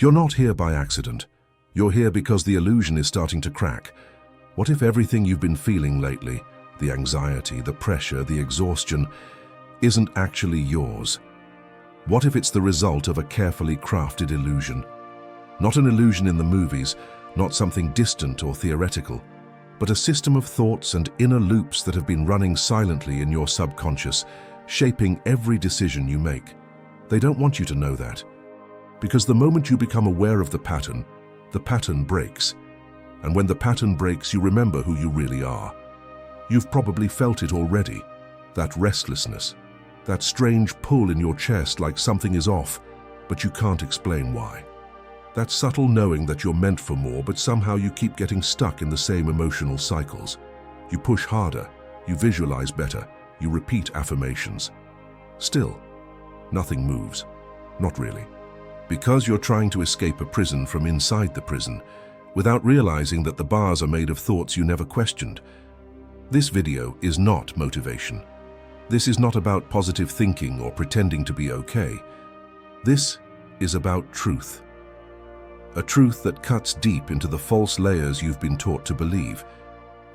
You're not here by accident. You're here because the illusion is starting to crack. What if everything you've been feeling lately, the anxiety, the pressure, the exhaustion, isn't actually yours? What if it's the result of a carefully crafted illusion? Not an illusion in the movies, not something distant or theoretical, but a system of thoughts and inner loops that have been running silently in your subconscious, shaping every decision you make. They don't want you to know that. Because the moment you become aware of the pattern breaks. And when the pattern breaks, you remember who you really are. You've probably felt it already, that restlessness, that strange pull in your chest like something is off, but you can't explain why. That subtle knowing that you're meant for more, but somehow you keep getting stuck in the same emotional cycles. You push harder, you visualize better, you repeat affirmations. Still, nothing moves. Not really. Because you're trying to escape a prison from inside the prison, without realizing that the bars are made of thoughts you never questioned. This video is not motivation. This is not about positive thinking or pretending to be okay. This is about truth. A truth that cuts deep into the false layers you've been taught to believe.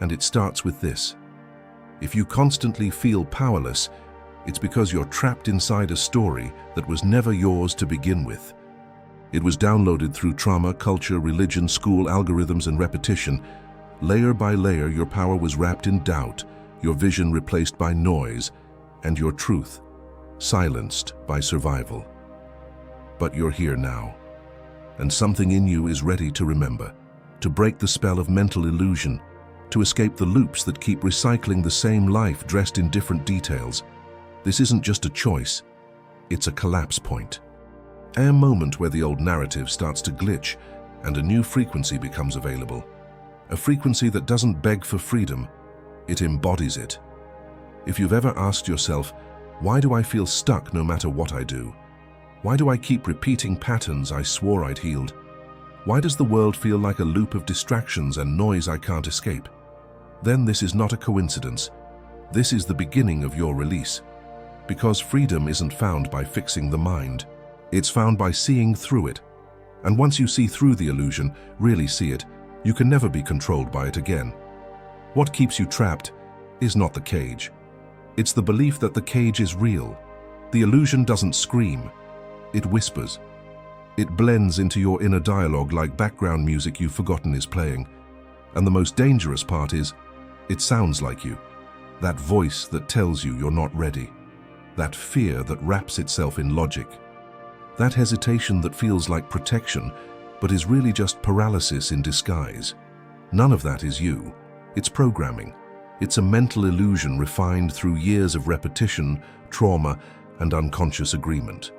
And it starts with this. If you constantly feel powerless, it's because you're trapped inside a story that was never yours to begin with. It was downloaded through trauma, culture, religion, school, algorithms, and repetition. Layer by layer, your power was wrapped in doubt, your vision replaced by noise, and your truth silenced by survival. But you're here now, and something in you is ready to remember, to break the spell of mental illusion, to escape the loops that keep recycling the same life dressed in different details. This isn't just a choice, it's a collapse point. A moment where the old narrative starts to glitch and a new frequency becomes available. A frequency that doesn't beg for freedom, it embodies it. If you've ever asked yourself, why do I feel stuck no matter what I do? Why do I keep repeating patterns I swore I'd healed? Why does the world feel like a loop of distractions and noise I can't escape? Then this is not a coincidence. This is the beginning of your release. Because freedom isn't found by fixing the mind. It's found by seeing through it. And once you see through the illusion, really see it, you can never be controlled by it again. What keeps you trapped is not the cage. It's the belief that the cage is real. The illusion doesn't scream. It whispers. It blends into your inner dialogue like background music you've forgotten is playing. And the most dangerous part is, it sounds like you. That voice that tells you you're not ready. That fear that wraps itself in logic. That hesitation that feels like protection, but is really just paralysis in disguise. None of that is you. It's programming. It's a mental illusion refined through years of repetition, trauma, and unconscious agreement.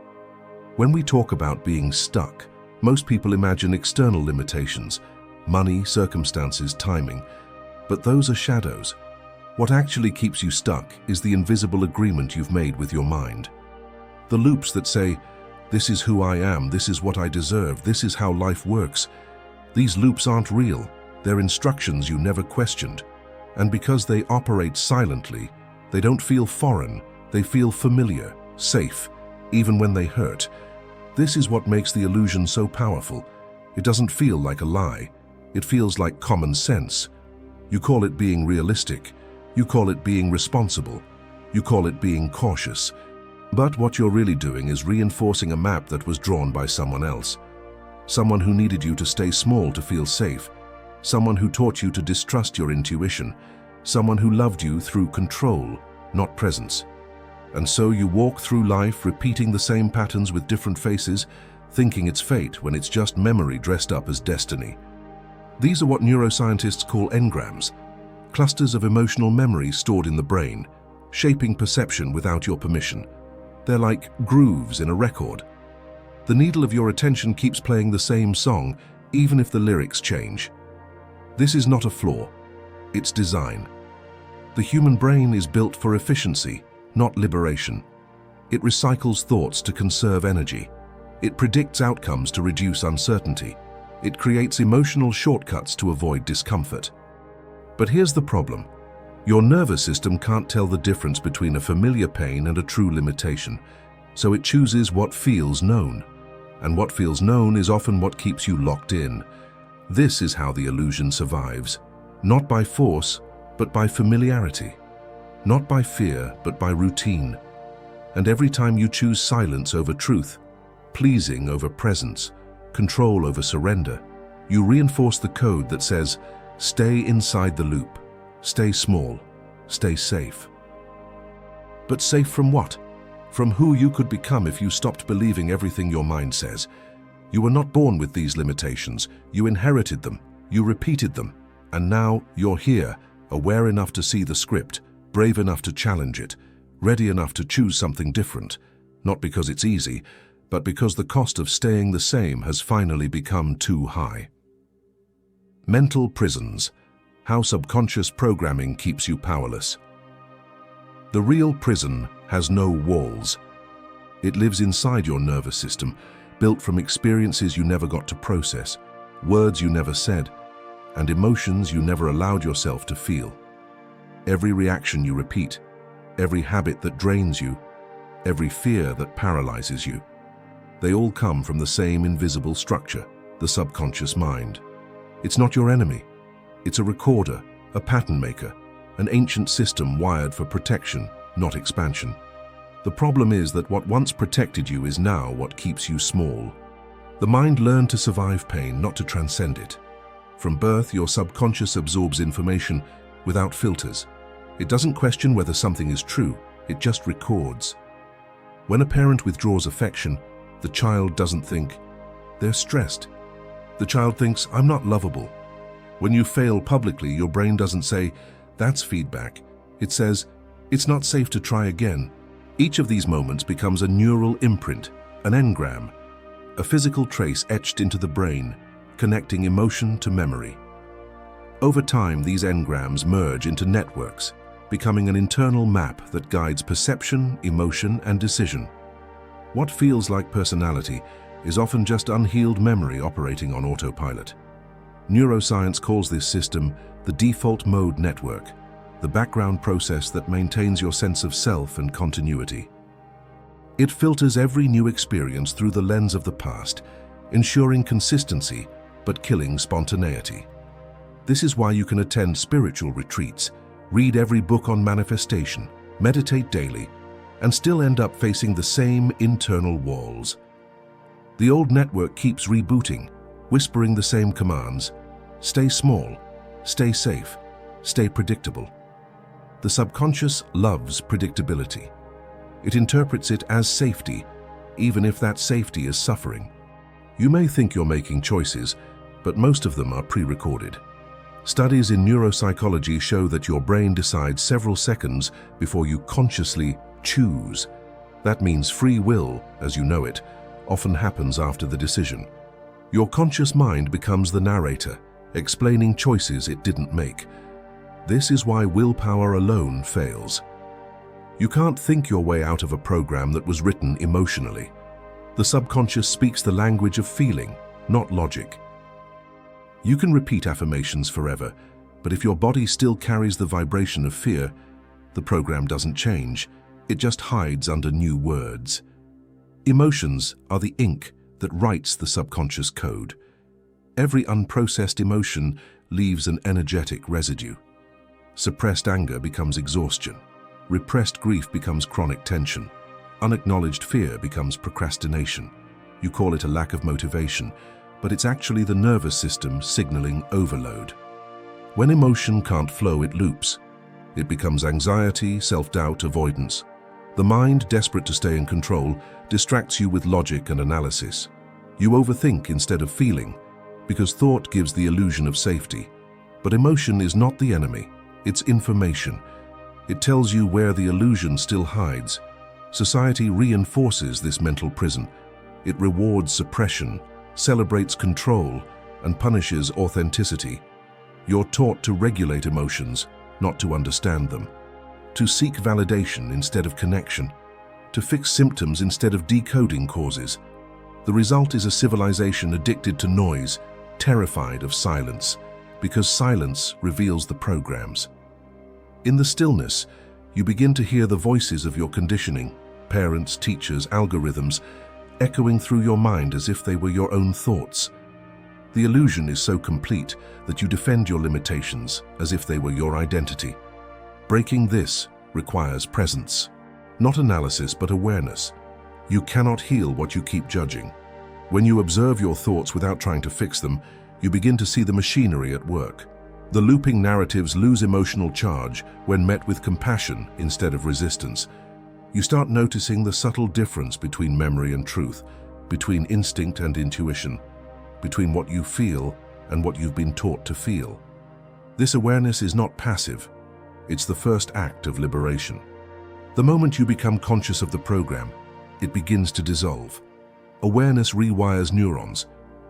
When we talk about being stuck, most people imagine external limitations, money, circumstances, timing, but those are shadows. What actually keeps you stuck is the invisible agreement you've made with your mind. The loops that say, this is who I am, this is what I deserve, this is how life works. These loops aren't real, they're instructions you never questioned. And because they operate silently, they don't feel foreign, they feel familiar, safe, even when they hurt. This is what makes the illusion so powerful. It doesn't feel like a lie, it feels like common sense. You call it being realistic, you call it being responsible, you call it being cautious. But what you're really doing is reinforcing a map that was drawn by someone else. Someone who needed you to stay small to feel safe. Someone who taught you to distrust your intuition. Someone who loved you through control, not presence. And so you walk through life repeating the same patterns with different faces, thinking it's fate when it's just memory dressed up as destiny. These are what neuroscientists call engrams, clusters of emotional memory stored in the brain, shaping perception without your permission. They're like grooves in a record. The needle of your attention keeps playing the same song, even if the lyrics change. This is not a flaw, it's design. The human brain is built for efficiency, not liberation. It recycles thoughts to conserve energy. It predicts outcomes to reduce uncertainty. It creates emotional shortcuts to avoid discomfort. But here's the problem. Your nervous system can't tell the difference between a familiar pain and a true limitation, so it chooses what feels known. and what feels known is often what keeps you locked in. This is how the illusion survives, not by force, but by familiarity, not by fear, but by routine. And every time you choose silence over truth, pleasing over presence, control over surrender, you reinforce the code that says, stay inside the loop, stay small, stay safe. But safe from what? From who you could become if you stopped believing everything your mind says. You were not born with these limitations. You inherited them, you repeated them, and now you're here, aware enough to see the script, brave enough to challenge it, ready enough to choose something different, not because it's easy, but because the cost of staying the same has finally become too high. Mental prisons. How subconscious programming keeps you powerless. The real prison has no walls. It lives inside your nervous system, built from experiences you never got to process, words you never said, and emotions you never allowed yourself to feel. Every reaction you repeat, every habit that drains you, every fear that paralyzes you, they all come from the same invisible structure, the subconscious mind. It's not your enemy. It's a recorder, a pattern maker, an ancient system wired for protection, not expansion. The problem is that what once protected you is now what keeps you small. The mind learned to survive pain, not to transcend it. From birth, your subconscious absorbs information without filters. It doesn't question whether something is true, it just records. When a parent withdraws affection, the child doesn't think, they're stressed. The child thinks, I'm not lovable. When you fail publicly, your brain doesn't say, that's feedback. It says, it's not safe to try again. Each of these moments becomes a neural imprint, an engram, a physical trace etched into the brain, connecting emotion to memory. Over time, these engrams merge into networks, becoming an internal map that guides perception, emotion, and decision. What feels like personality is often just unhealed memory operating on autopilot. Neuroscience calls this system the default mode network, the background process that maintains your sense of self and continuity. It filters every new experience through the lens of the past, ensuring consistency but killing spontaneity. This is why you can attend spiritual retreats, read every book on manifestation, meditate daily, and still end up facing the same internal walls. The old network keeps rebooting, whispering the same commands: stay small, stay safe, stay predictable. The subconscious loves predictability. It interprets it as safety, even if that safety is suffering. You may think you're making choices, but most of them are pre-recorded. Studies in neuropsychology show that your brain decides several seconds before you consciously choose. That means free will, as you know it, often happens after the decision. Your conscious mind becomes the narrator, explaining choices it didn't make. This is why willpower alone fails. You can't think your way out of a program that was written emotionally. The subconscious speaks the language of feeling, not logic. You can repeat affirmations forever, but if your body still carries the vibration of fear, the program doesn't change. It just hides under new words. Emotions are the ink that writes the subconscious code. Every unprocessed emotion leaves an energetic residue. Suppressed anger becomes exhaustion. Repressed grief becomes chronic tension. Unacknowledged fear becomes procrastination. You call it a lack of motivation, but it's actually the nervous system signaling overload. When emotion can't flow, it loops. It becomes anxiety, self-doubt, avoidance. The mind, desperate to stay in control, distracts you with logic and analysis. You overthink instead of feeling, because thought gives the illusion of safety. But emotion is not the enemy, it's information. It tells you where the illusion still hides. Society reinforces this mental prison. It rewards suppression, celebrates control, and punishes authenticity. You're taught to regulate emotions, not to understand them. To seek validation instead of connection. To fix symptoms instead of decoding causes. The result is a civilization addicted to noise, terrified of silence, because silence reveals the programs. In the stillness, you begin to hear the voices of your conditioning, parents, teachers, algorithms, echoing through your mind as if they were your own thoughts. The illusion is so complete that you defend your limitations as if they were your identity. Breaking this requires presence. Not analysis, but awareness. You cannot heal what you keep judging. When you observe your thoughts without trying to fix them, you begin to see the machinery at work. The looping narratives lose emotional charge when met with compassion instead of resistance. You start noticing the subtle difference between memory and truth, between instinct and intuition, between what you feel and what you've been taught to feel. This awareness is not passive. It's the first act of liberation. The moment you become conscious of the program, it begins to dissolve. Awareness rewires neurons.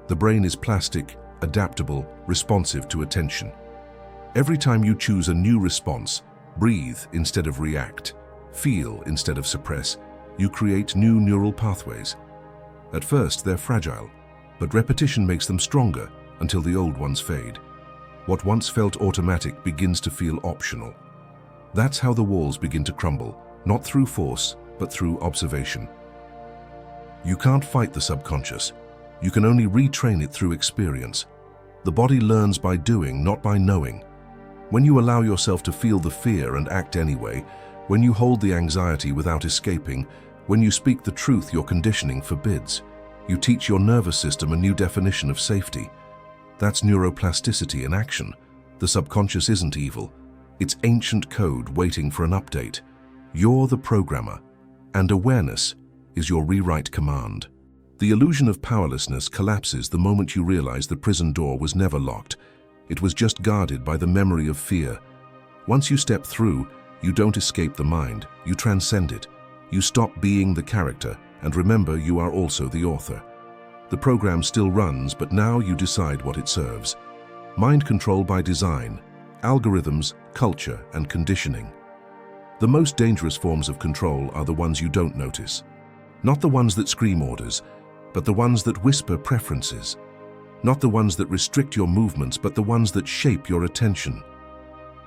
The brain is plastic, adaptable, responsive to attention. Every time you choose a new response, breathe instead of react, feel instead of suppress, you create new neural pathways. At first, they're fragile, but repetition makes them stronger until the old ones fade. What once felt automatic begins to feel optional. That's how the walls begin to crumble, not through force, but through observation. You can't fight the subconscious. You can only retrain it through experience. The body learns by doing, not by knowing. When you allow yourself to feel the fear and act anyway, when you hold the anxiety without escaping, when you speak the truth your conditioning forbids, you teach your nervous system a new definition of safety. That's neuroplasticity in action. The subconscious isn't evil. It's ancient code waiting for an update. You're the programmer, and awareness is your rewrite command. The illusion of powerlessness collapses the moment you realize the prison door was never locked. It was just guarded by the memory of fear. Once you step through, you don't escape the mind, you transcend it. You stop being the character, and remember you are also the author. The program still runs, but now you decide what it serves. Mind control by design, algorithms, culture, and conditioning. The most dangerous forms of control are the ones you don't notice. Not the ones that scream orders, but the ones that whisper preferences. Not the ones that restrict your movements, but the ones that shape your attention.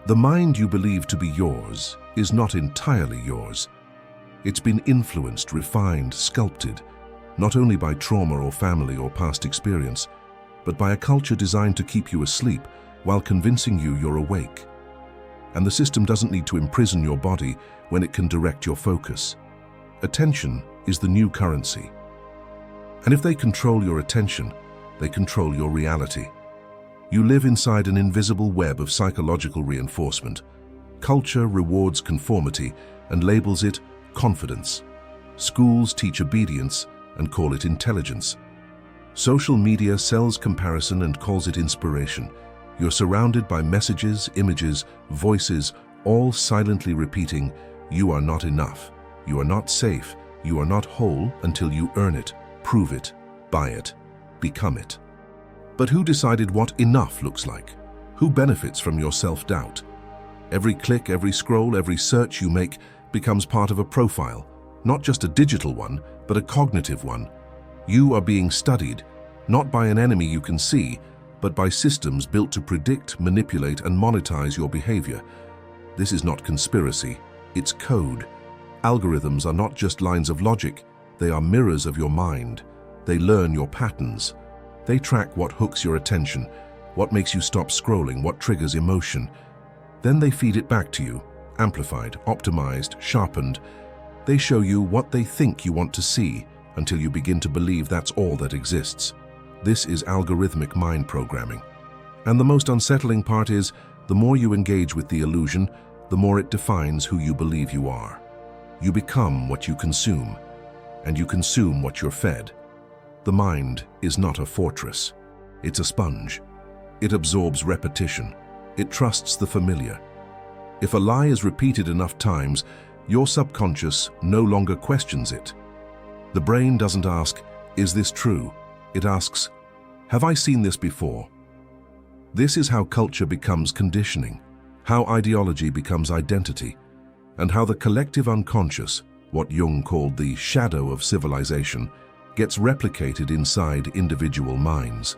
The mind you believe to be yours is not entirely yours. It's been influenced, refined, sculpted, not only by trauma or family or past experience, but by a culture designed to keep you asleep while convincing you you're awake. And the system doesn't need to imprison your body when it can direct your focus. Attention is the new currency. And if they control your attention, they control your reality. You live inside an invisible web of psychological reinforcement. Culture rewards conformity and labels it confidence. Schools teach obedience and call it intelligence. Social media sells comparison and calls it inspiration. You're surrounded by messages, images, voices, all silently repeating, "You are not enough. You are not safe. You are not whole until you earn it, prove it, buy it, become it." But who decided what enough looks like? Who benefits from your self-doubt? Every click, every scroll, every search you make becomes part of a profile, not just a digital one, but a cognitive one. You are being studied, not by an enemy you can see, but by systems built to predict, manipulate, and monetize your behavior. This is not conspiracy, it's code. Algorithms are not just lines of logic, they are mirrors of your mind. They learn your patterns. They track what hooks your attention, what makes you stop scrolling, what triggers emotion. Then they feed it back to you, amplified, optimized, sharpened. They show you what they think you want to see until you begin to believe that's all that exists. This is algorithmic mind programming. And the most unsettling part is, the more you engage with the illusion, the more it defines who you believe you are. You become what you consume, and you consume what you're fed. The mind is not a fortress. It's a sponge. It absorbs repetition. It trusts the familiar. If a lie is repeated enough times, your subconscious no longer questions it. The brain doesn't ask, "Is this true?" It asks, "Have I seen this before?" This is how culture becomes conditioning, how ideology becomes identity, and how the collective unconscious, what Jung called the shadow of civilization, gets replicated inside individual minds.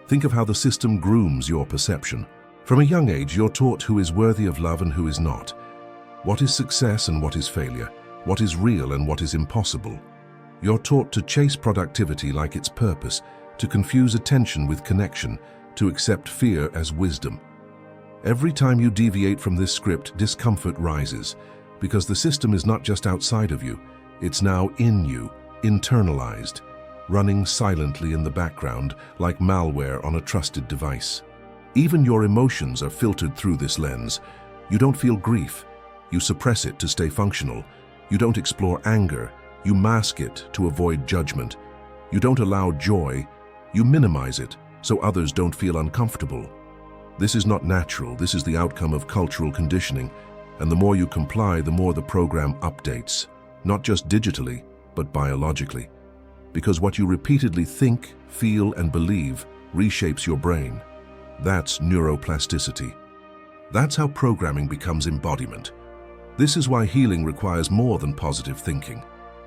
Think of how the system grooms your perception. From a young age, you're taught who is worthy of love and who is not. What is success and what is failure? What is real and what is impossible? You're taught to chase productivity like its purpose, to confuse attention with connection, to accept fear as wisdom. Every time you deviate from this script, discomfort rises, because the system is not just outside of you, it's now in you, internalized, running silently in the background like malware on a trusted device. Even your emotions are filtered through this lens. You don't feel grief. You suppress it to stay functional. You don't explore anger. You mask it to avoid judgment. You don't allow joy. You minimize it so others don't feel uncomfortable. This is not natural. This is the outcome of cultural conditioning. And the more you comply, the more the program updates, not just digitally, but biologically. Because what you repeatedly think, feel, and believe reshapes your brain. That's neuroplasticity. That's how programming becomes embodiment. This is why healing requires more than positive thinking.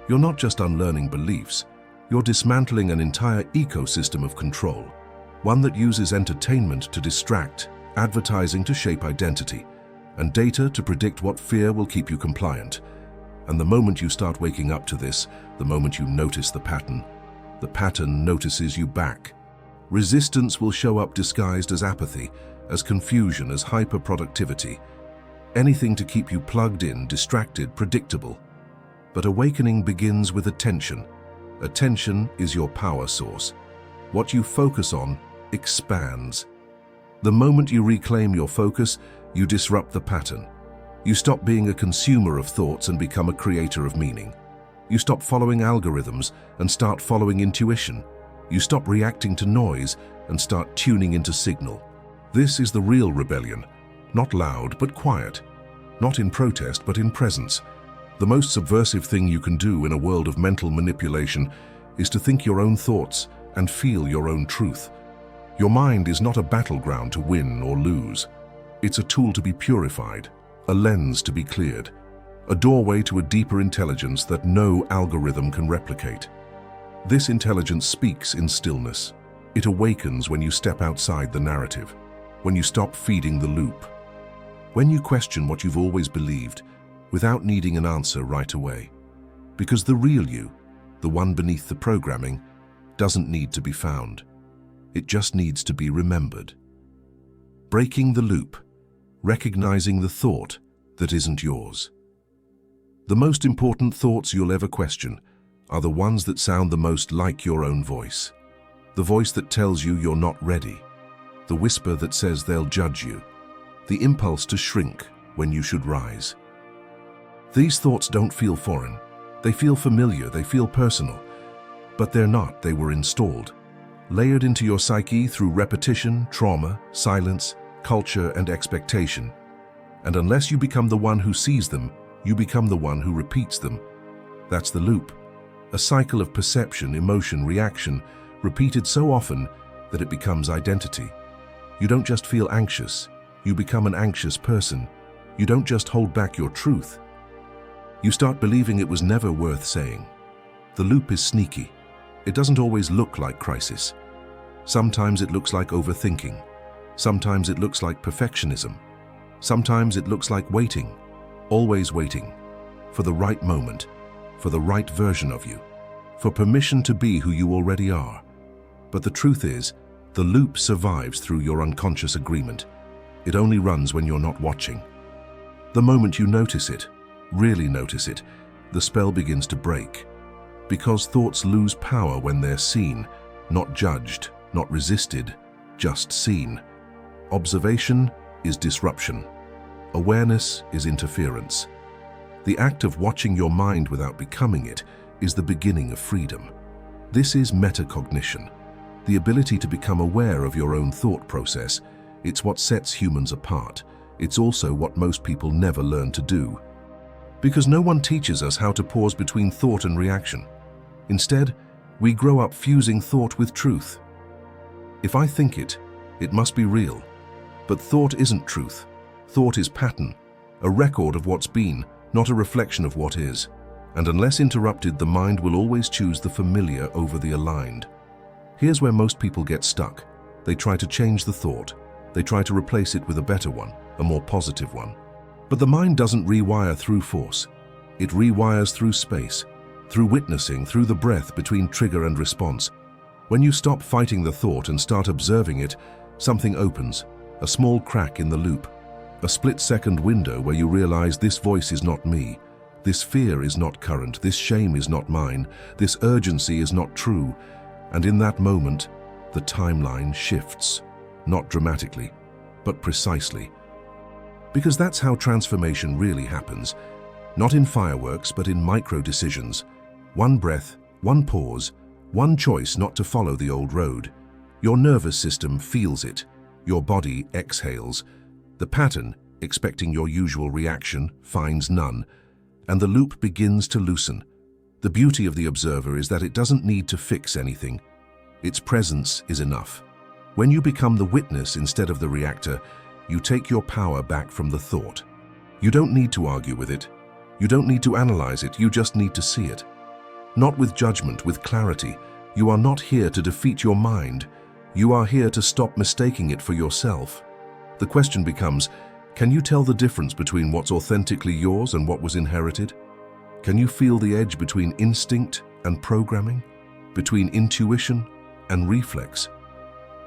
You're not just unlearning beliefs, you're dismantling an entire ecosystem of control, one that uses entertainment to distract, advertising to shape identity, and data to predict what fear will keep you compliant. And the moment you start waking up to this, the moment you notice the pattern notices you back. Resistance will show up disguised as apathy, as confusion, as hyperproductivity. Anything to keep you plugged in, distracted, predictable. But awakening begins with attention. Attention is your power source. What you focus on expands. The moment you reclaim your focus, you disrupt the pattern. You stop being a consumer of thoughts and become a creator of meaning. You stop following algorithms and start following intuition. You stop reacting to noise and start tuning into signal. This is the real rebellion. Not loud, but quiet. Not in protest, but in presence. The most subversive thing you can do in a world of mental manipulation is to think your own thoughts and feel your own truth. Your mind is not a battleground to win or lose. It's a tool to be purified, a lens to be cleared, a doorway to a deeper intelligence that no algorithm can replicate. This intelligence speaks in stillness. It awakens when you step outside the narrative, when you stop feeding the loop, when you question what you've always believed without needing an answer right away. Because the real you, the one beneath the programming, doesn't need to be found. It just needs to be remembered. Breaking the loop, recognizing the thought that isn't yours. The most important thoughts you'll ever question are the ones that sound the most like your own voice. The voice that tells you you're not ready. The whisper that says they'll judge you. The impulse to shrink when you should rise. These thoughts don't feel foreign. They feel familiar, they feel personal. But they're not, they were installed. Layered into your psyche through repetition, trauma, silence, culture, and expectation. And unless you become the one who sees them, you become the one who repeats them. That's the loop. A cycle of perception, emotion, reaction, repeated so often that it becomes identity. You don't just feel anxious, you become an anxious person. You don't just hold back your truth. You start believing it was never worth saying. The loop is sneaky. It doesn't always look like crisis. Sometimes it looks like overthinking. Sometimes it looks like perfectionism. Sometimes it looks like waiting, always waiting, for the right moment, for the right version of you, for permission to be who you already are. But the truth is, the loop survives through your unconscious agreement. It only runs when you're not watching. The moment you notice it, really notice it, the spell begins to break. Because thoughts lose power when they're seen, not judged, not resisted, just seen. Observation is disruption. Awareness is interference. The act of watching your mind without becoming it is the beginning of freedom. This is metacognition, the ability to become aware of your own thought process. It's what sets humans apart. It's also what most people never learn to do. Because no one teaches us how to pause between thought and reaction. Instead, we grow up fusing thought with truth. If I think it, it must be real. But thought isn't truth. Thought is pattern, a record of what's been, not a reflection of what is. And unless interrupted, the mind will always choose the familiar over the aligned. Here's where most people get stuck. They try to change the thought. They try to replace it with a better one, a more positive one. But the mind doesn't rewire through force. It rewires through space. through witnessing, through the breath between trigger and response. When you stop fighting the thought and start observing it, something opens, a small crack in the loop, a split-second window where you realize this voice is not me, this fear is not current, this shame is not mine, this urgency is not true, and in that moment, the timeline shifts, not dramatically, but precisely. Because that's how transformation really happens, not in fireworks, but in micro-decisions. One breath, one pause, one choice not to follow the old road. Your nervous system feels it. Your body exhales. The pattern, expecting your usual reaction, finds none. And the loop begins to loosen. The beauty of the observer is that it doesn't need to fix anything. Its presence is enough. When you become the witness instead of the reactor, you take your power back from the thought. You don't need to argue with it. You don't need to analyze it. You just need to see it. Not with judgment, with clarity. You are not here to defeat your mind. You are here to stop mistaking it for yourself. The question becomes, can you tell the difference between what's authentically yours and what was inherited? Can you feel the edge between instinct and programming? Between intuition and reflex?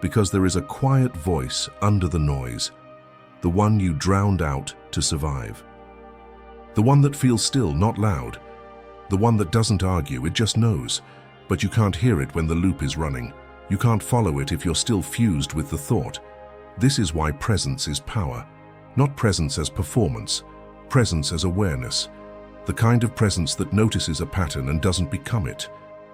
Because there is a quiet voice under the noise, the one you drowned out to survive. The one that feels still, not loud. The one that doesn't argue, it just knows. But you can't hear it when the loop is running. You can't follow it if you're still fused with the thought. This is why presence is power. Not presence as performance, presence as awareness. The kind of presence that notices a pattern and doesn't become it.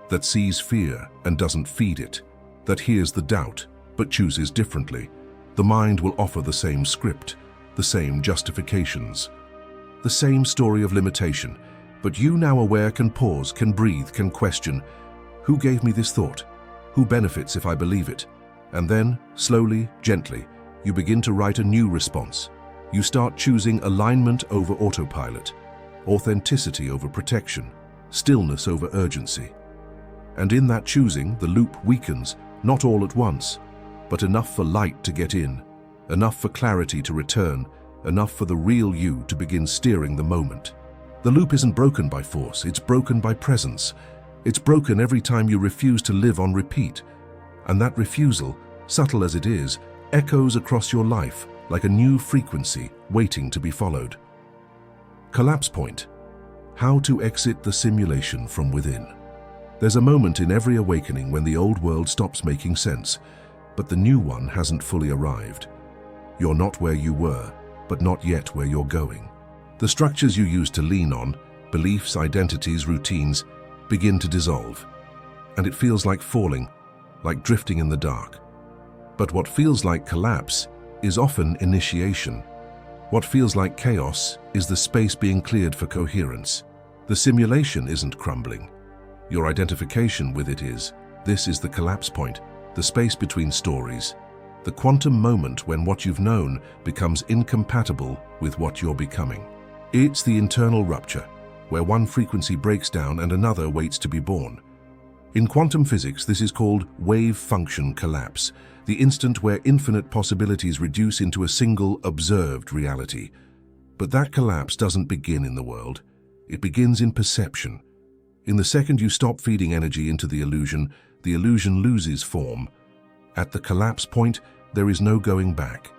That sees fear and doesn't feed it. That hears the doubt, but chooses differently. The mind will offer the same script, the same justifications, the same story of limitation. But you, now aware, can pause, can breathe, can question. Who gave me this thought? Who benefits if I believe it? And then, slowly, gently, you begin to write a new response. You start choosing alignment over autopilot, authenticity over protection, stillness over urgency. And in that choosing, the loop weakens, not all at once, but enough for light to get in, enough for clarity to return, enough for the real you to begin steering the moment. The loop isn't broken by force, it's broken by presence. It's broken every time you refuse to live on repeat. And that refusal, subtle as it is, echoes across your life like a new frequency waiting to be followed. Collapse point. How to exit the simulation from within. There's a moment in every awakening when the old world stops making sense, but the new one hasn't fully arrived. You're not where you were, but not yet where you're going. The structures you used to lean on, beliefs, identities, routines, begin to dissolve. And it feels like falling, like drifting in the dark. But what feels like collapse is often initiation. What feels like chaos is the space being cleared for coherence. The simulation isn't crumbling. Your identification with it is. This is the collapse point, the space between stories. The quantum moment when what you've known becomes incompatible with what you're becoming. It's the internal rupture, where one frequency breaks down and another waits to be born. In quantum physics, this is called wave function collapse, the instant where infinite possibilities reduce into a single observed reality. But that collapse doesn't begin in the world. It begins in perception. In the second you stop feeding energy into the illusion loses form. At the collapse point, there is no going back.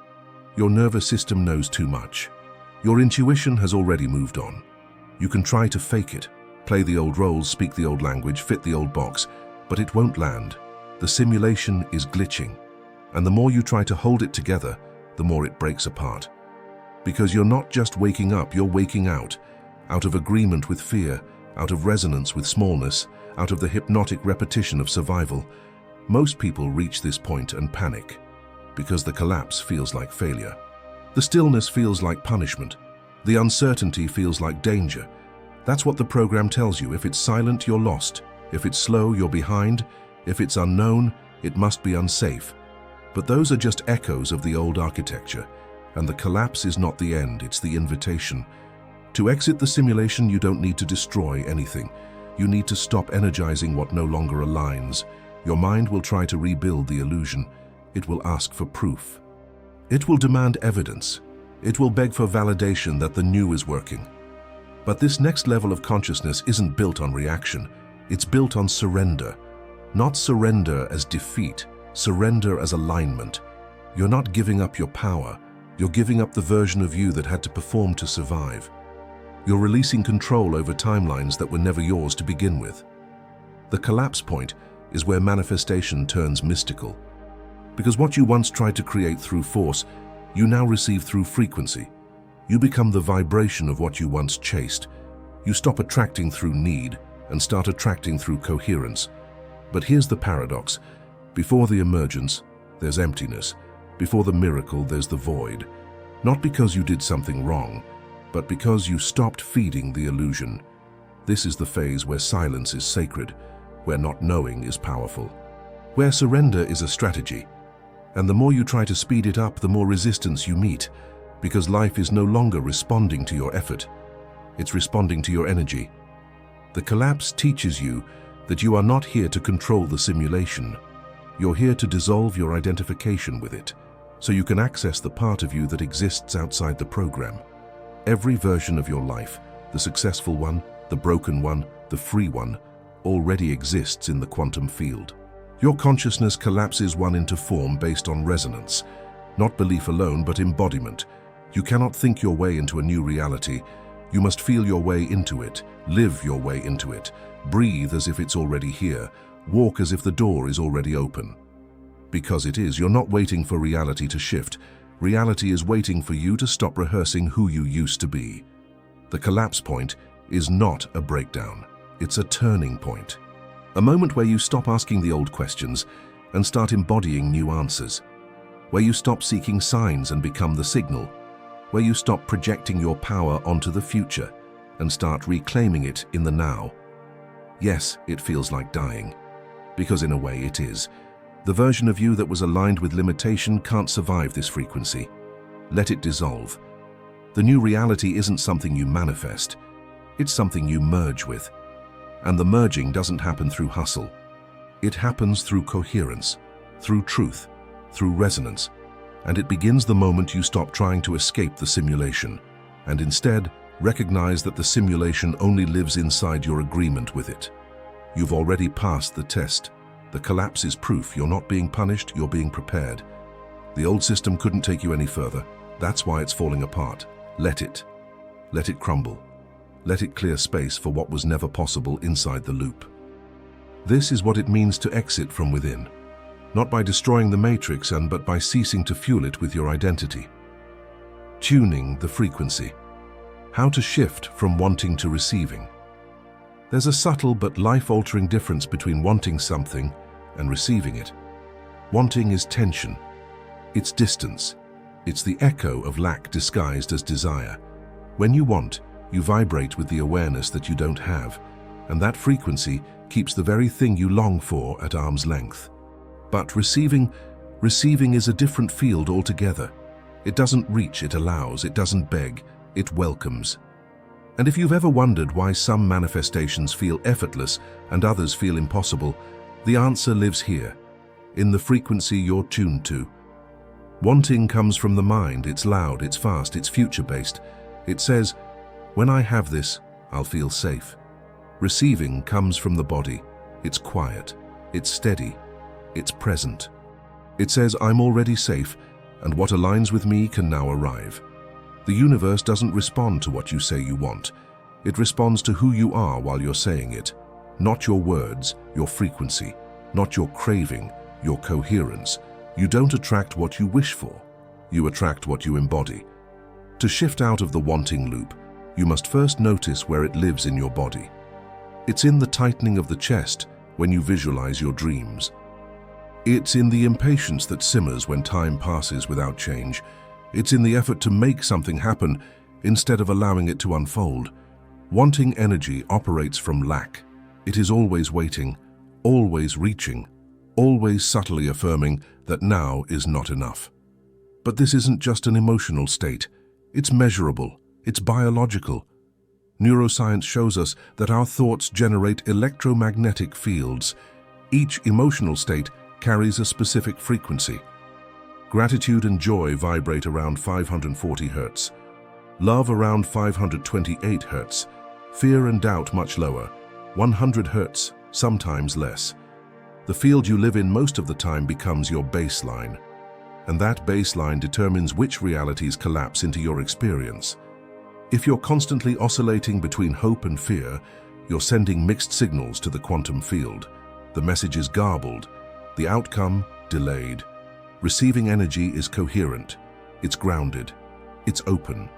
Your nervous system knows too much. Your intuition has already moved on. You can try to fake it, play the old roles, speak the old language, fit the old box, but it won't land. The simulation is glitching, and the more you try to hold it together, the more it breaks apart. Because you're not just waking up, you're waking out of agreement with fear, out of resonance with smallness, out of the hypnotic repetition of survival. Most people reach this point and panic, because the collapse feels like failure. The stillness feels like punishment. The uncertainty feels like danger. That's what the program tells you. If it's silent, you're lost. If it's slow, you're behind. If it's unknown, it must be unsafe. But those are just echoes of the old architecture, and the collapse is not the end, it's the invitation. To exit the simulation, you don't need to destroy anything. You need to stop energizing what no longer aligns. Your mind will try to rebuild the illusion. It will ask for proof. It will demand evidence. It will beg for validation that the new is working. But this next level of consciousness isn't built on reaction. It's built on surrender. Not surrender as defeat, surrender as alignment. You're not giving up your power. You're giving up the version of you that had to perform to survive. You're releasing control over timelines that were never yours to begin with. The collapse point is where manifestation turns mystical. Because what you once tried to create through force, you now receive through frequency. You become the vibration of what you once chased. You stop attracting through need and start attracting through coherence. But here's the paradox. Before the emergence, there's emptiness. Before the miracle, there's the void. Not because you did something wrong, but because you stopped feeding the illusion. This is the phase where silence is sacred, where not knowing is powerful, where surrender is a strategy. And the more you try to speed it up, the more resistance you meet, because life is no longer responding to your effort. It's responding to your energy. The collapse teaches you that you are not here to control the simulation. You're here to dissolve your identification with it, so you can access the part of you that exists outside the program. Every version of your life, the successful one, the broken one, the free one, already exists in the quantum field. Your consciousness collapses one into form based on resonance, not belief alone, but embodiment. You cannot think your way into a new reality. You must feel your way into it, live your way into it, breathe as if it's already here, walk as if the door is already open. Because it is, you're not waiting for reality to shift. Reality is waiting for you to stop rehearsing who you used to be. The collapse point is not a breakdown. It's a turning point. A moment where you stop asking the old questions and start embodying new answers. Where you stop seeking signs and become the signal. Where you stop projecting your power onto the future and start reclaiming it in the now. Yes, it feels like dying, because in a way it is. The version of you that was aligned with limitation can't survive this frequency. Let it dissolve. The new reality isn't something you manifest. It's something you merge with. And the merging doesn't happen through hustle. It happens through coherence, through truth, through resonance. And it begins the moment you stop trying to escape the simulation, and instead recognize that the simulation only lives inside your agreement with it. You've already passed the test. The collapse is proof you're not being punished, you're being prepared. The old system couldn't take you any further. That's why it's falling apart. Let it. Let it crumble. Let it clear space for what was never possible inside the loop. This is what it means to exit from within. Not by destroying the matrix, but by ceasing to fuel it with your identity. Tuning the frequency. How to shift from wanting to receiving. There's a subtle but life-altering difference between wanting something and receiving it. Wanting is tension. It's distance. It's the echo of lack disguised as desire. When you want, you vibrate with the awareness that you don't have, and that frequency keeps the very thing you long for at arm's length. But receiving is a different field altogether. It doesn't reach, it allows, it doesn't beg, it welcomes. And if you've ever wondered why some manifestations feel effortless and others feel impossible, the answer lives here, in the frequency you're tuned to. Wanting comes from the mind, it's loud, it's fast, it's future-based. It says, when I have this, I'll feel safe. Receiving comes from the body, it's quiet, it's steady, it's present. It says, I'm already safe, and what aligns with me can now arrive. The universe doesn't respond to what you say you want. It responds to who you are while you're saying it. Not your words, your frequency. Not your craving, your coherence. You don't attract what you wish for. You attract what you embody. To shift out of the wanting loop, you must first notice where it lives in your body. It's in the tightening of the chest when you visualize your dreams. It's in the impatience that simmers when time passes without change. It's in the effort to make something happen instead of allowing it to unfold. Wanting energy operates from lack. It is always waiting, always reaching, always subtly affirming that now is not enough. But this isn't just an emotional state. It's measurable. It's biological. Neuroscience shows us that our thoughts generate electromagnetic fields. Each emotional state carries a specific frequency. Gratitude and joy vibrate around 540 Hz. love around 528 Hz, fear and doubt much lower, 100 Hz, sometimes less. The field you live in most of the time becomes your baseline, and that baseline determines which realities collapse into your experience. If you're constantly oscillating between hope and fear, you're sending mixed signals to the quantum field. The message is garbled, the outcome delayed. Receiving energy is coherent, it's grounded, it's open.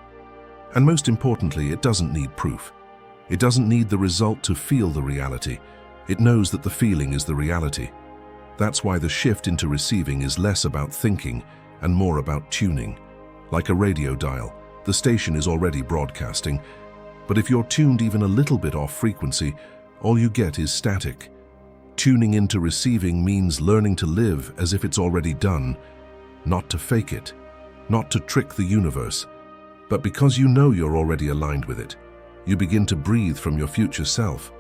And most importantly, it doesn't need proof. It doesn't need the result to feel the reality. It knows that the feeling is the reality. That's why the shift into receiving is less about thinking and more about tuning. Like a radio dial, the station is already broadcasting, but if you're tuned even a little bit off frequency, all you get is static. Tuning into receiving means learning to live as if it's already done, not to fake it, not to trick the universe, but because you know you're already aligned with it. You begin to breathe from your future self.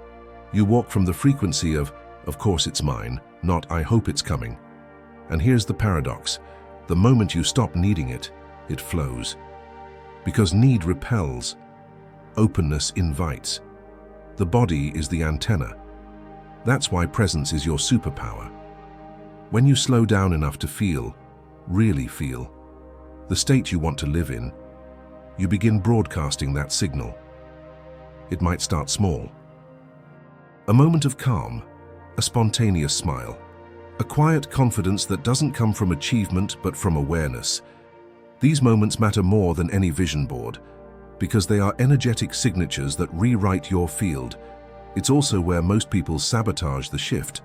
You walk from the frequency of course it's mine, not I hope it's coming. And here's the paradox. The moment you stop needing it, it flows. Because need repels, openness invites. The body is the antenna. That's why presence is your superpower. When you slow down enough to feel, really feel, the state you want to live in, you begin broadcasting that signal. It might start small. A moment of calm, a spontaneous smile, a quiet confidence that doesn't come from achievement but from awareness. These moments matter more than any vision board because they are energetic signatures that rewrite your field. It's also where most people sabotage the shift.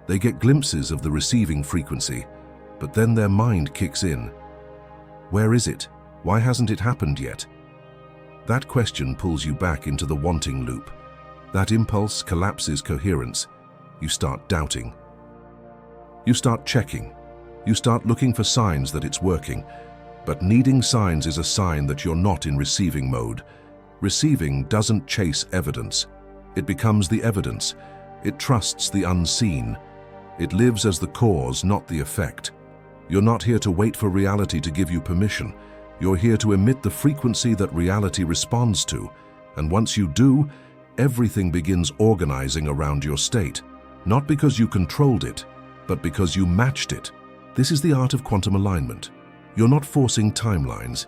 They get glimpses of the receiving frequency, but then their mind kicks in. Where is it? Why hasn't it happened yet? That question pulls you back into the wanting loop. That impulse collapses coherence. You start doubting. You start checking. You start looking for signs that it's working. But needing signs is a sign that you're not in receiving mode. Receiving doesn't chase evidence. It becomes the evidence. It trusts the unseen. It lives as the cause, not the effect. You're not here to wait for reality to give you permission. You're here to emit the frequency that reality responds to. And once you do, everything begins organizing around your state. Not because you controlled it, but because you matched it. This is the art of quantum alignment. You're not forcing timelines.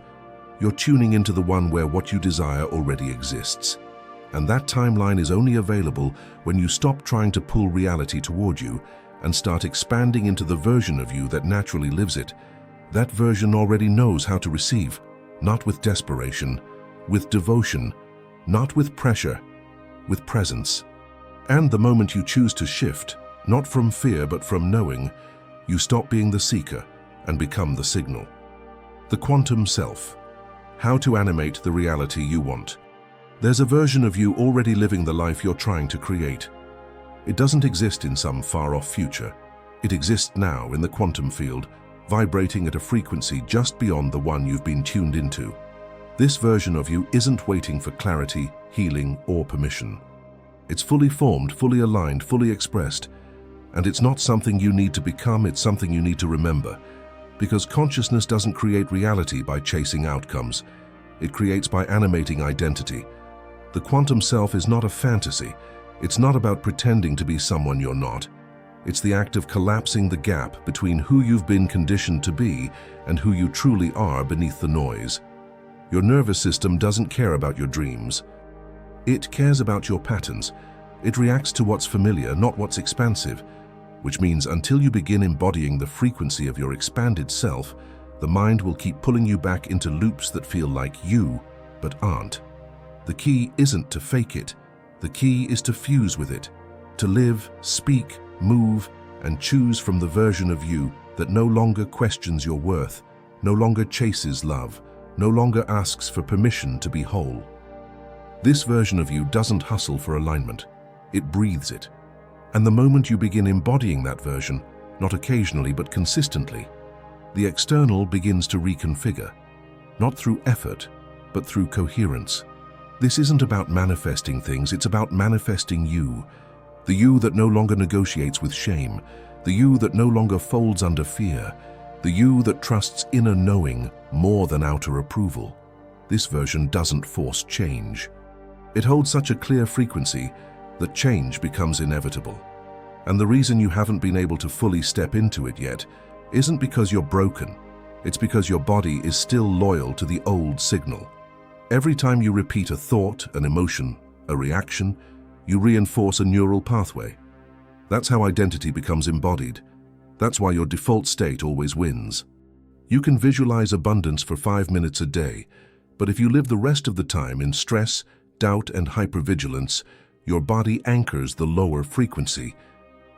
You're tuning into the one where what you desire already exists. And that timeline is only available when you stop trying to pull reality toward you and start expanding into the version of you that naturally lives it. That version already knows how to receive, not with desperation, with devotion, not with pressure, with presence. And the moment you choose to shift, not from fear but from knowing, you stop being the seeker and become the signal. The quantum self. How to animate the reality you want. There's a version of you already living the life you're trying to create. It doesn't exist in some far-off future. It exists now in the quantum field, vibrating at a frequency just beyond the one you've been tuned into. This version of you isn't waiting for clarity, healing, or permission. It's fully formed, fully aligned, fully expressed. And it's not something you need to become, it's something you need to remember. Because consciousness doesn't create reality by chasing outcomes. It creates by animating identity. The quantum self is not a fantasy. It's not about pretending to be someone you're not. It's the act of collapsing the gap between who you've been conditioned to be and who you truly are beneath the noise. Your nervous system doesn't care about your dreams. It cares about your patterns. It reacts to what's familiar, not what's expansive. Which means until you begin embodying the frequency of your expanded self, the mind will keep pulling you back into loops that feel like you, but aren't. The key isn't to fake it. The key is to fuse with it, to live, speak, move, and choose from the version of you that no longer questions your worth, no longer chases love, no longer asks for permission to be whole. This version of you doesn't hustle for alignment. It breathes it. And the moment you begin embodying that version, not occasionally but consistently, the external begins to reconfigure, not through effort, but through coherence. This isn't about manifesting things, it's about manifesting you. The you that no longer negotiates with shame, the you that no longer folds under fear, the you that trusts inner knowing more than outer approval. this version doesn't force change. It holds such a clear frequency that change becomes inevitable. And the reason you haven't been able to fully step into it yet isn't because you're broken. It's because your body is still loyal to the old signal. Every time you repeat a thought, an emotion, a reaction, you reinforce a neural pathway. That's how identity becomes embodied. That's why your default state always wins. You can visualize abundance for 5 minutes a day, but if you live the rest of the time in stress, doubt, and hypervigilance, your body anchors the lower frequency.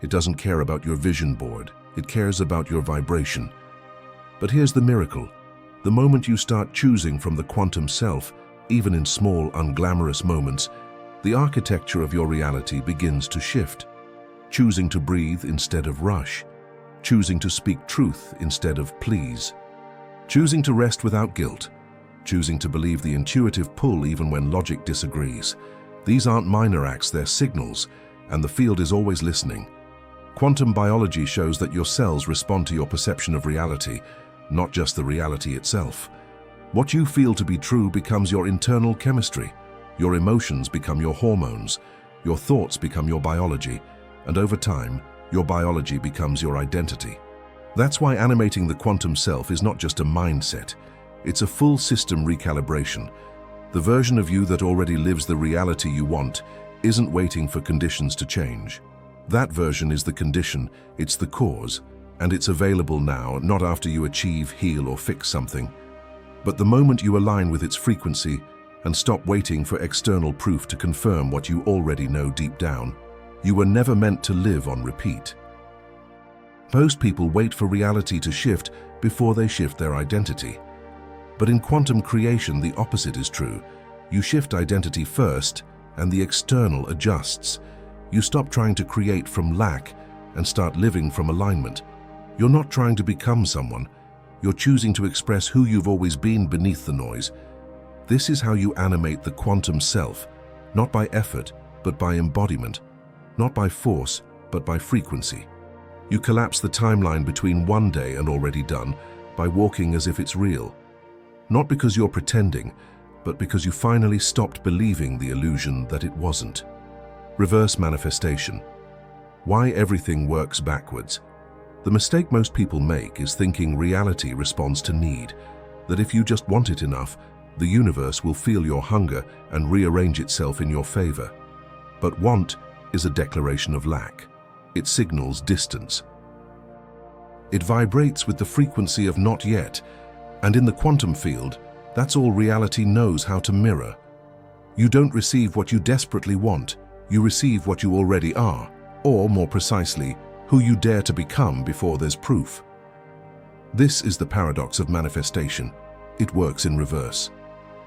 It doesn't care about your vision board. It cares about your vibration. But here's the miracle. The moment you start choosing from the quantum self, even in small, unglamorous moments, the architecture of your reality begins to shift. Choosing to breathe instead of rush. Choosing to speak truth instead of please. Choosing to rest without guilt. Choosing to believe the intuitive pull even when logic disagrees. These aren't minor acts, they're signals, and the field is always listening. Quantum biology shows that your cells respond to your perception of reality, not just the reality itself. What you feel to be true becomes your internal chemistry. Your emotions become your hormones. Your thoughts become your biology. And over time, your biology becomes your identity. That's why animating the quantum self is not just a mindset. It's a full system recalibration. The version of you that already lives the reality you want isn't waiting for conditions to change. That version is the condition, it's the cause, and it's available now, not after you achieve, heal, or fix something, but the moment you align with its frequency and stop waiting for external proof to confirm what you already know deep down. You were never meant to live on repeat. Most people wait for reality to shift before they shift their identity. But in quantum creation, the opposite is true. You shift identity first, and the external adjusts. You stop trying to create from lack and start living from alignment. You're not trying to become someone. You're choosing to express who you've always been beneath the noise. This is how you animate the quantum self, not by effort, but by embodiment, not by force, but by frequency. You collapse the timeline between one day and already done by walking as if it's real. Not because you're pretending, but because you finally stopped believing the illusion that it wasn't. Reverse manifestation. Why everything works backwards. The mistake most people make is thinking reality responds to need, that if you just want it enough, the universe will feel your hunger and rearrange itself in your favor. But want is a declaration of lack. It signals distance. It vibrates with the frequency of not yet, and in the quantum field, that's all reality knows how to mirror. You don't receive what you desperately want, you receive what you already are, or more precisely, who you dare to become before there's proof. This is the paradox of manifestation. It works in reverse.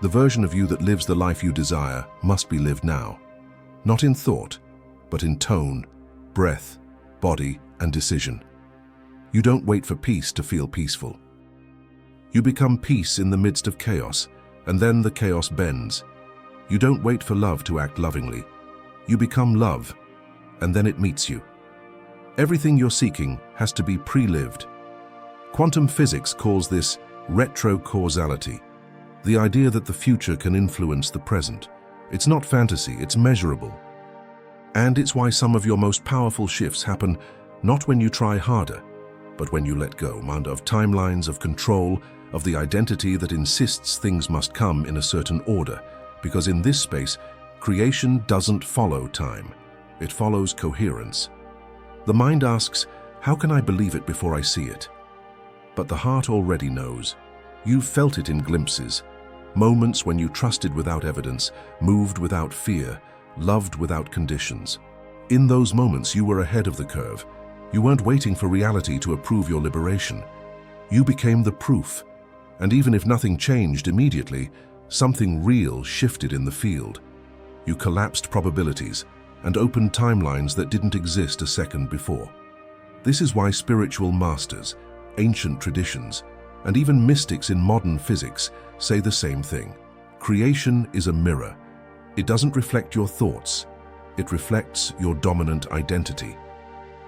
The version of you that lives the life you desire must be lived now. Not in thought, but in tone, breath, body, and decision. You don't wait for peace to feel peaceful. You become peace in the midst of chaos, and then the chaos bends. You don't wait for love to act lovingly. You become love, and then it meets you. Everything you're seeking has to be pre-lived. Quantum physics calls this retrocausality, the idea that the future can influence the present. It's not fantasy, it's measurable. And it's why some of your most powerful shifts happen not when you try harder, but when you let go of timelines, of control, of the identity that insists things must come in a certain order. Because in this space, creation doesn't follow time. It follows coherence. The mind asks, how can I believe it before I see it? But the heart already knows. You've felt it in glimpses. Moments when you trusted without evidence, moved without fear, loved without conditions. In those moments, you were ahead of the curve. You weren't waiting for reality to approve your liberation. You became the proof. And even if nothing changed immediately, something real shifted in the field. You collapsed probabilities and opened timelines that didn't exist a second before. This is why spiritual masters, ancient traditions, and even mystics in modern physics say the same thing. Creation is a mirror. It doesn't reflect your thoughts. It reflects your dominant identity.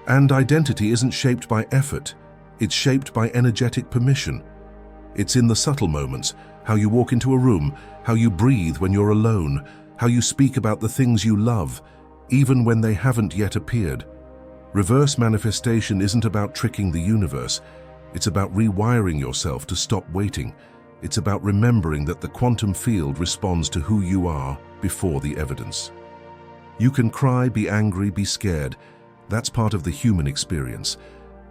And identity isn't shaped by effort. It's shaped by energetic permission. It's in the subtle moments, how you walk into a room, how you breathe when you're alone, how you speak about the things you love, even when they haven't yet appeared. Reverse manifestation isn't about tricking the universe. It's about rewiring yourself to stop waiting. It's about remembering that the quantum field responds to who you are before the evidence. You can cry, be angry, be scared. That's part of the human experience.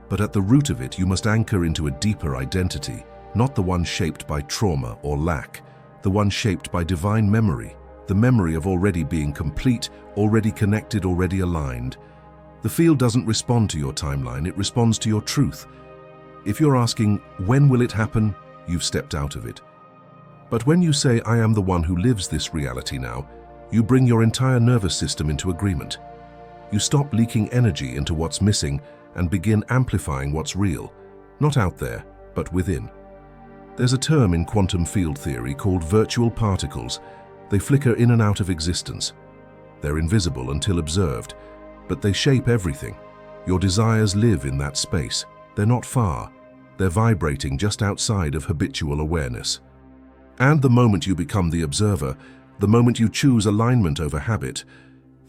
But at the root of it, you must anchor into a deeper identity, not the one shaped by trauma or lack, the one shaped by divine memory, the memory of already being complete, already connected, already aligned. The field doesn't respond to your timeline, it responds to your truth. If you're asking, when will it happen? You've stepped out of it. But when you say, I am the one who lives this reality now, you bring your entire nervous system into agreement. You stop leaking energy into what's missing and begin amplifying what's real, not out there, but within. There's a term in quantum field theory called virtual particles. They flicker in and out of existence. They're invisible until observed, but they shape everything. Your desires live in that space. They're not far. They're vibrating just outside of habitual awareness. And the moment you become the observer, the moment you choose alignment over habit,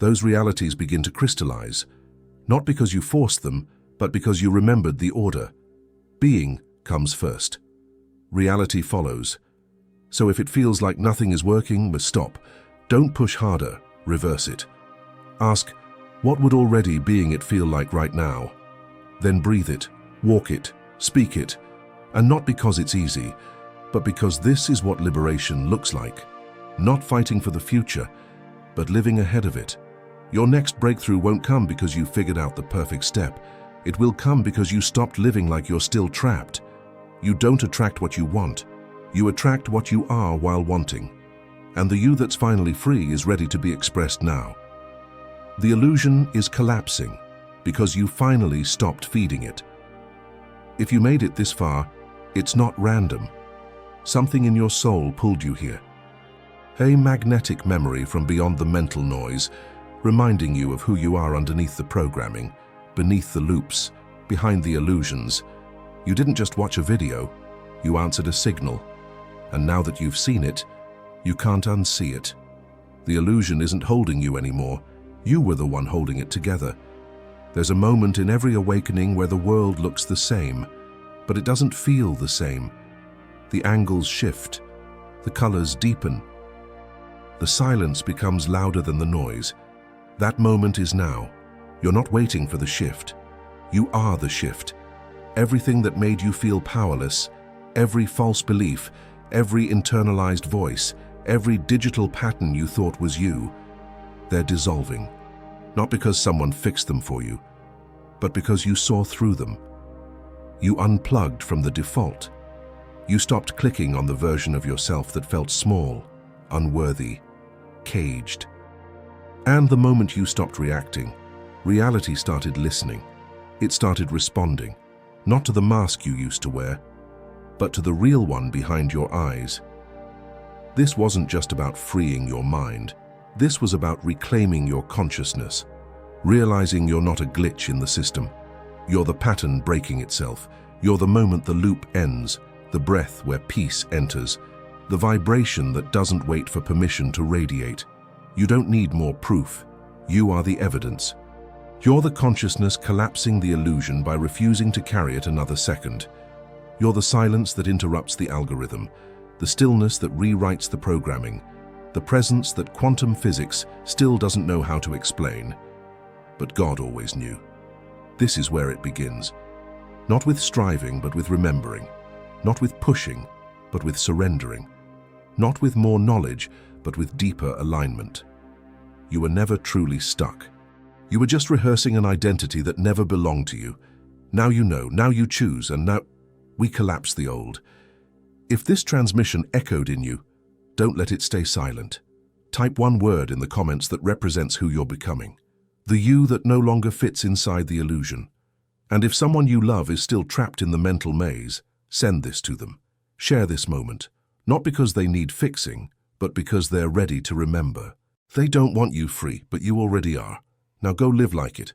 those realities begin to crystallize. Not because you forced them, but because you remembered the order. Being comes first. Reality follows. So if it feels like nothing is working, stop. Don't push harder, reverse it. Ask, what would already being it feel like right now? Then breathe it, walk it, speak it. And not because it's easy, but because this is what liberation looks like. Not fighting for the future, but living ahead of it. Your next breakthrough won't come because you figured out the perfect step. It will come because you stopped living like you're still trapped. You don't attract what you want. You attract what you are while wanting. And the you that's finally free is ready to be expressed now. The illusion is collapsing because you finally stopped feeding it. If you made it this far, it's not random. Something in your soul pulled you here. A magnetic memory from beyond the mental noise, reminding you of who you are underneath the programming, beneath the loops, behind the illusions. You didn't just watch a video, you answered a signal. And now that you've seen it, you can't unsee it. The illusion isn't holding you anymore. You were the one holding it together. There's a moment in every awakening where the world looks the same, but it doesn't feel the same. The angles shift, the colors deepen. The silence becomes louder than the noise. That moment is now. You're not waiting for the shift. You are the shift. Everything that made you feel powerless, every false belief, every internalized voice, every digital pattern you thought was you, they're dissolving. Not because someone fixed them for you, but because you saw through them. You unplugged from the default. You stopped clicking on the version of yourself that felt small, unworthy, caged. And the moment you stopped reacting, reality started listening. It started responding, not to the mask you used to wear, but to the real one behind your eyes. This wasn't just about freeing your mind. This was about reclaiming your consciousness, realizing you're not a glitch in the system. You're the pattern breaking itself. You're the moment the loop ends, the breath where peace enters, the vibration that doesn't wait for permission to radiate. You don't need more proof. You are the evidence. You're the consciousness collapsing the illusion by refusing to carry it another second. You're the silence that interrupts the algorithm, the stillness that rewrites the programming, the presence that quantum physics still doesn't know how to explain. But God always knew. This is where it begins. Not with striving, but with remembering. Not with pushing, but with surrendering. Not with more knowledge, but with deeper alignment. You were never truly stuck. You were just rehearsing an identity that never belonged to you. Now you know, now you choose, and now we collapse the old. If this transmission echoed in you, don't let it stay silent. Type one word in the comments that represents who you're becoming. The you that no longer fits inside the illusion. And if someone you love is still trapped in the mental maze, send this to them. Share this moment, not because they need fixing, but because they're ready to remember. They don't want you free, but you already are. Now go live like it.